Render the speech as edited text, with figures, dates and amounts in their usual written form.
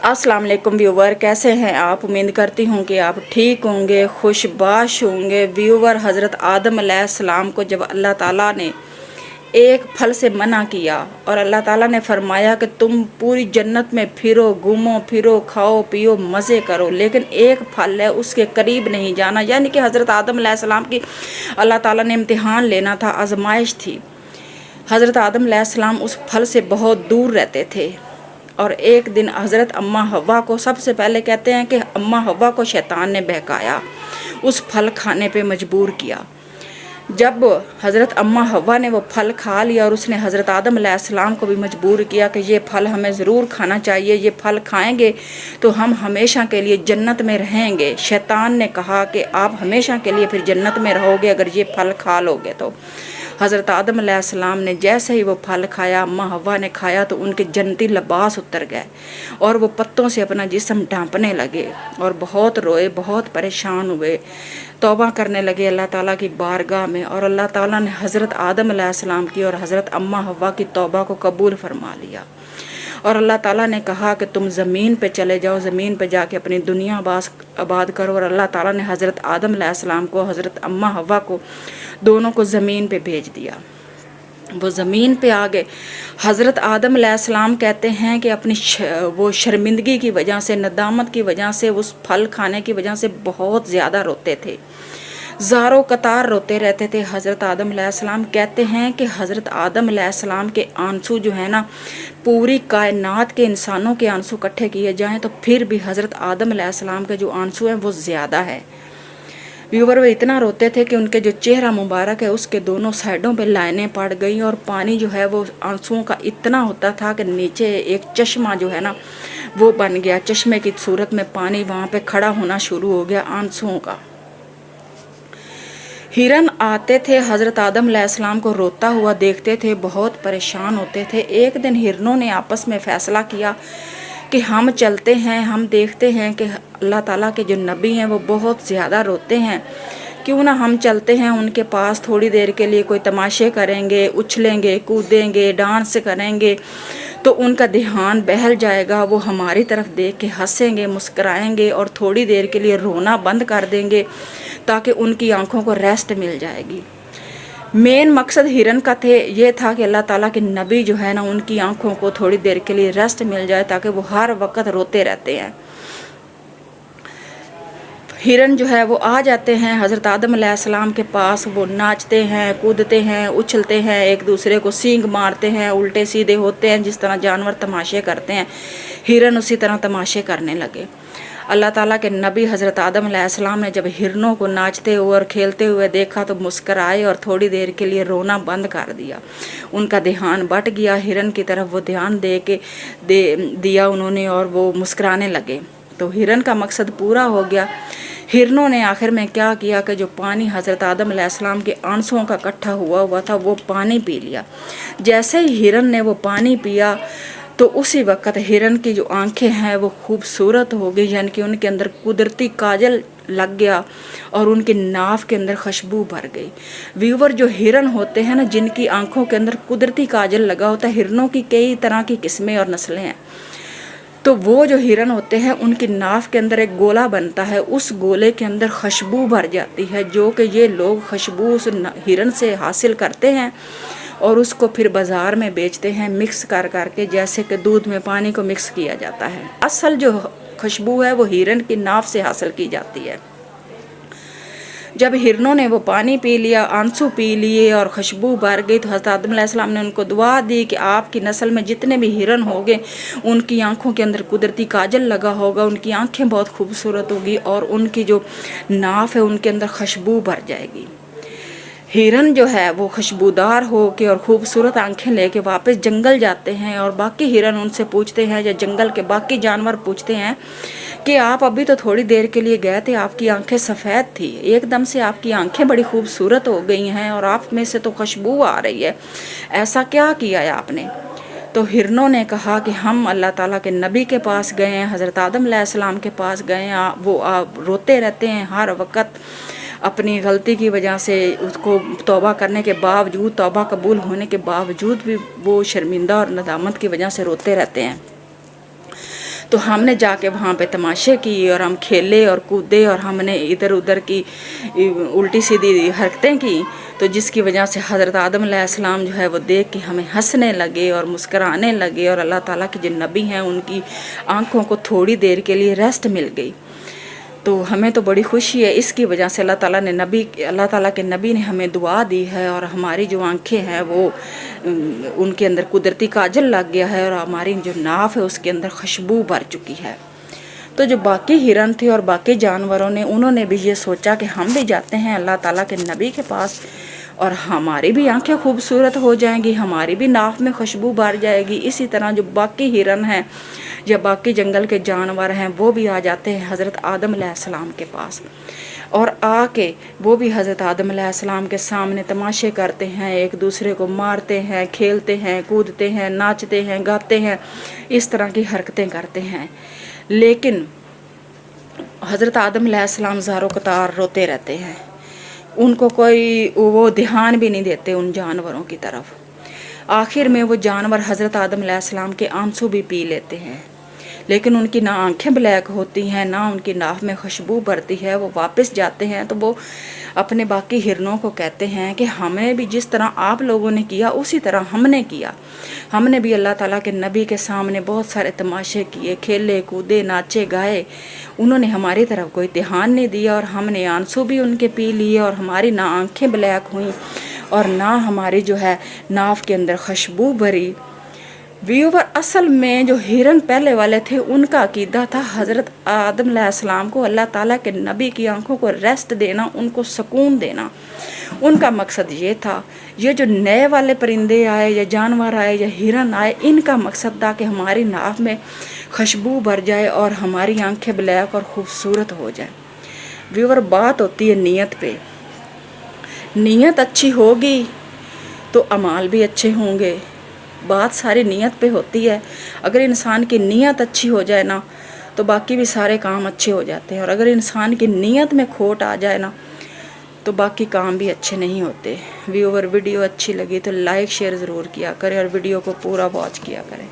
अस्सलाम वालेकुम व्यूवर, कैसे हैं आप। उम्मीद करती हूँ कि आप ठीक होंगे, खुशबाश होंगे। व्यूवर, हज़रत आदम अलैहिस्सलाम को जब अल्लाह ताला ने एक फल से मना किया और अल्लाह ताला ने फरमाया कि तुम पूरी जन्नत में फिरो, घूमो फिरो, खाओ पियो, मज़े करो, लेकिन एक फल है उसके करीब नहीं जाना। यानी कि हज़रत आदम अलैहिस्सलाम की अल्लाह ताला ने इम्तिहान लेना था, आजमाइश थी। हज़रत आदम अलैहिस्सलाम उस फल से बहुत दूर रहते थे और एक दिन हज़रत अम्मा हव्वा को, सबसे पहले कहते हैं कि अम्मा हव्वा को शैतान ने बहकाया, उस फल खाने पे मजबूर किया। जब हज़रत अम्मा हव्वा ने वो फल खा लिया और उसने हज़रत आदम अलैहिस्सलाम को भी मजबूर किया कि ये फल हमें ज़रूर खाना चाहिए, ये फल खाएंगे तो हम हमेशा के लिए जन्नत में रहेंगे। शैतान ने कहा कि आप हमेशा के लिए फिर जन्नत में रहोगे अगर ये फल खा लोगे तो। हज़रत आदम अलैहिस्सलाम ने जैसे ही वो फल खाया, अम्मा हव्वा ने खाया, तो उनके जन्नती लिबास उतर गए और वो पत्तों से अपना जिस्म ढांपने लगे और बहुत रोए, बहुत परेशान हुए, तौबा करने लगे अल्लाह ताला की बारगाह में। और अल्लाह ताला ने हज़रत आदम अलैहिस्सलाम की और हज़रत अम्मा हव्वा की तौबा को कबूल फरमा लिया। और अल्लाह ताला ने कहा कि तुम ज़मीन पे चले जाओ, ज़मीन पे जाके अपनी दुनिया आबाद करो। और अल्लाह ताला ने हज़रत आदम अलैहिस्सलाम को, हज़रत अम्मा हव्वा को, दोनों को ज़मीन पे भेज दिया। वो ज़मीन पे आ गए। हज़रत आदम अलैहिस्सलाम कहते हैं कि अपनी वो शर्मिंदगी की वजह से, नदामत की वजह से, उस फल खाने की वजह से बहुत ज़्यादा रोते थे, ज़ारो कतार रोते रहते थे। हज़रत आदम अलैहिस्सलाम कहते हैं कि हज़रत आदम अलैहिस्सलाम के आंसू जो है ना, पूरी कायनात के इंसानों के आंसू इकट्ठे किए जाएं तो फिर भी हज़रत आदम अलैहिस्सलाम के जो आंसू हैं वो ज़्यादा है। व्यूवर, वो इतना रोते थे कि उनके जो चेहरा मुबारक है उसके दोनों साइडों पे लाइनें पड़ गई और पानी जो है वो आंसुओं का इतना होता था कि नीचे एक चश्मा जो है ना वो बन गया, चश्मे की सूरत में पानी वहाँ पे खड़ा होना शुरू हो गया आंसुओं का। हिरन आते थे, हज़रत आदम अलैहिस्सलाम को रोता हुआ देखते थे, बहुत परेशान होते थे। एक दिन हिरनों ने आपस में फ़ैसला किया कि हम चलते हैं, हम देखते हैं कि अल्लाह ताला के जो नबी हैं वो बहुत ज़्यादा रोते हैं, क्यों ना हम चलते हैं उनके पास, थोड़ी देर के लिए कोई तमाशे करेंगे, उछलेंगे, कूदेंगे, डांस करेंगे तो उनका ध्यान बहल जाएगा, वो हमारी तरफ देख के हंसेंगे, मुस्कराएंगे और थोड़ी देर के लिए रोना बंद कर देंगे ताकि उनकी आंखों को रेस्ट मिल जाएगी। मेन मकसद हिरन का ये था कि अल्लाह ताला के नबी जो है ना उनकी आंखों को थोड़ी देर के लिए रेस्ट मिल जाए ताकि वो हर वक्त रोते रहते हैं। हिरन जो है वो आ जाते हैं हज़रत आदम अलैहिस्सलाम के पास, वो नाचते हैं, कूदते हैं, उछलते हैं, एक दूसरे को सींग मारते हैं, उल्टे सीधे होते हैं, जिस तरह जानवर तमाशे करते हैं हिरन उसी तरह तमाशे करने लगे। अल्लाह ताला के नबी हज़रत आदम अलैहिस्सलाम ने जब हिरनों को नाचते हुए और खेलते हुए देखा तो मुस्कराए और थोड़ी देर के लिए रोना बंद कर दिया। उनका ध्यान बट गया, हिरन की तरफ वो ध्यान दिया उन्होंने और वो मुस्कराने लगे। तो हिरन का मकसद पूरा हो गया। हिरनों ने आखिर में क्या किया कि जो पानी हज़रत आदम अलैहिस्सलाम के आंसुओं का इकट्ठा हुआ था वो पानी पी लिया। जैसे ही हिरन ने वो पानी पिया तो उसी वक्त हिरन की जो आंखें हैं वो खूबसूरत हो गई, यानी कि उनके अंदर कुदरती काजल लग गया और उनकी नाफ के अंदर खुशबू भर गई। व्यूवर, जो हिरन होते हैं ना जिनकी आंखों के अंदर कुदरती काजल लगा होता है, हिरनों की कई तरह की किस्में और नस्लें हैं, तो वो जो हिरन होते हैं उनकी नाफ के अंदर एक गोला बनता है, उस गोले के अंदर खुशबू भर जाती है, जो कि ये लोग खुशबू उस हिरन से हासिल करते हैं और उसको फिर बाज़ार में बेचते हैं मिक्स कर करके, जैसे कि दूध में पानी को मिक्स किया जाता है। असल जो खुशबू है वो हिरन की नाफ से हासिल की जाती है। जब हिरनों ने वो पानी पी लिया, आंसू पी लिए और खुशबू भर गई तो हज़रत आदम अलैहिस्सलाम ने उनको दुआ दी कि आपकी नस्ल में जितने भी हिरन होंगे उनकी आंखों के अंदर कुदरती काजल लगा होगा, उनकी आंखें बहुत खूबसूरत होगी और उनकी जो नाफ है उनके अंदर खुशबू भर जाएगी। हिरन जो है वो खुशबूदार हो के और ख़ूबसूरत आंखें लेके वापस जंगल जाते हैं और बाकी हिरन उनसे पूछते हैं, या जंगल के बाकी जानवर पूछते हैं कि आप अभी तो थोड़ी देर के लिए गए थे, आपकी आंखें सफ़ेद थी, एकदम से आपकी आंखें बड़ी खूबसूरत हो गई हैं और आप में से तो खुशबू आ रही है, ऐसा क्या किया है आपने। तो हिरनों ने कहा कि हम अल्लाह ताला के नबी के पास गए हैं, हज़रत आदम अलैहिस्सलाम के पास गए हैं, वो रोते रहते हैं हर वक्त अपनी गलती की वजह से, उसको तौबा करने के बावजूद, तौबा कबूल होने के बावजूद भी वो शर्मिंदा और नदामत की वजह से रोते रहते हैं। تو ہم نے جا کے وہاں پہ تماشے کیے اور ہم کھیلے اور کودے اور ہم نے ادھر ادھر کی الٹی سیدھی حرکتیں کی، تو جس کی وجہ سے حضرت آدم علیہ السلام جو ہے وہ دیکھ کے ہمیں ہنسنے لگے اور مسکرانے لگے، اور اللہ تعالیٰ کے جو نبی ہیں ان کی آنکھوں کو تھوڑی دیر کے لیے ریسٹ مل گئی۔ تو ہمیں تو بڑی خوشی ہے، اس کی وجہ سے اللہ تعالیٰ کے نبی نے ہمیں دعا دی ہے، اور ہماری جو آنکھیں ہیں وہ ان کے اندر قدرتی کاجل لگ گیا ہے، اور ہماری جو ناف ہے اس کے اندر خوشبو بھر چکی ہے۔ تو جو باقی ہرن تھے اور باقی جانوروں نے، انہوں نے بھی یہ سوچا کہ ہم بھی جاتے ہیں اللہ تعالیٰ کے نبی کے پاس، اور ہماری بھی آنکھیں خوبصورت ہو جائیں گی، ہماری بھی ناف میں خوشبو بھر جائے گی۔ اسی طرح جو باقی ہرن ہیں یا باقی جنگل کے جانور ہیں وہ بھی آ جاتے ہیں حضرت آدم علیہ السلام کے پاس، اور آ کے وہ بھی حضرت آدم علیہ السلام کے سامنے تماشے کرتے ہیں، ایک دوسرے کو مارتے ہیں، کھیلتے ہیں، کودتے ہیں، ناچتے ہیں، گاتے ہیں، اس طرح کی حرکتیں کرتے ہیں۔ لیکن حضرت آدم علیہ السلام زارو قطار روتے رہتے ہیں، ان کو کوئی وہ دھیان بھی نہیں دیتے ان جانوروں کی طرف۔ آخر میں وہ جانور حضرت آدم علیہ السلام کے آنسو بھی پی لیتے ہیں، لیکن ان کی نہ آنکھیں بلیک ہوتی ہیں، نہ ان کی ناف میں خوشبو بھرتی ہے۔ وہ واپس جاتے ہیں تو وہ اپنے باقی ہرنوں کو کہتے ہیں کہ ہمیں بھی جس طرح آپ لوگوں نے کیا اسی طرح ہم نے کیا، ہم نے بھی اللہ تعالیٰ کے نبی کے سامنے بہت سارے تماشے کیے، کھیلے کودے، ناچے گائے، انہوں نے ہماری طرف کوئی دھیان نہیں دیا، اور ہم نے آنسو بھی ان کے پی لیے، اور ہماری نہ آنکھیں بلیک ہوئیں اور نہ ہماری جو ہے ناف کے اندر خوشبو بھری۔ ویور اصل میں جو ہرن پہلے والے تھے ان کا عقیدہ تھا حضرت آدم علیہ السلام کو اللہ تعالیٰ کے نبی کی آنکھوں کو ریسٹ دینا، ان کو سکون دینا، ان کا مقصد یہ تھا۔ یہ جو نئے والے پرندے آئے یا جانور آئے یا ہرن آئے، ان کا مقصد تھا کہ ہماری ناف میں خوشبو بھر جائے اور ہماری آنکھیں بلیک اور خوبصورت ہو جائیں۔ ویور بات ہوتی ہے نیت پہ، نیت اچھی ہوگی تو اعمال بھی اچھے ہوں گے، بات ساری نیت پہ ہوتی ہے۔ اگر انسان کی نیت اچھی ہو جائے نا تو باقی بھی سارے کام اچھے ہو جاتے ہیں، اور اگر انسان کی نیت میں کھوٹ آ جائے نا تو باقی کام بھی اچھے نہیں ہوتے۔ ویور ویڈیو اچھی لگی تو لائک شیئر ضرور کیا کریں، اور ویڈیو کو پورا واچ کیا کریں۔